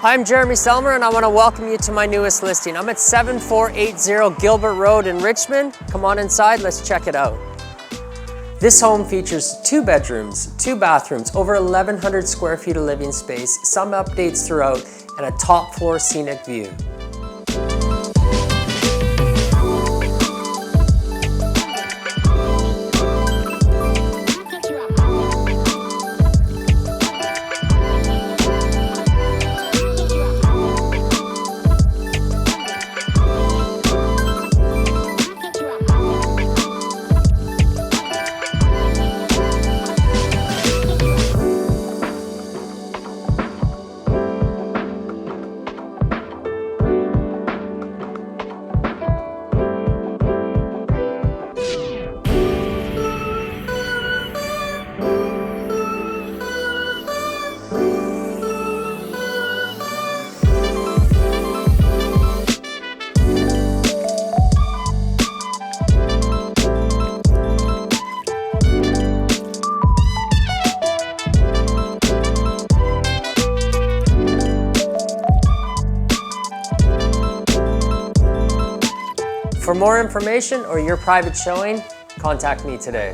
Hi, I'm Jeremy Selmer and I want to welcome you to my newest listing. I'm at 7480 Gilbert Road in Richmond. Come on inside, let's check it out. This home features 2 bedrooms, 2 bathrooms, over 1,100 square feet of living space, some updates throughout, and a top floor scenic view. For more information or your private showing, contact me today.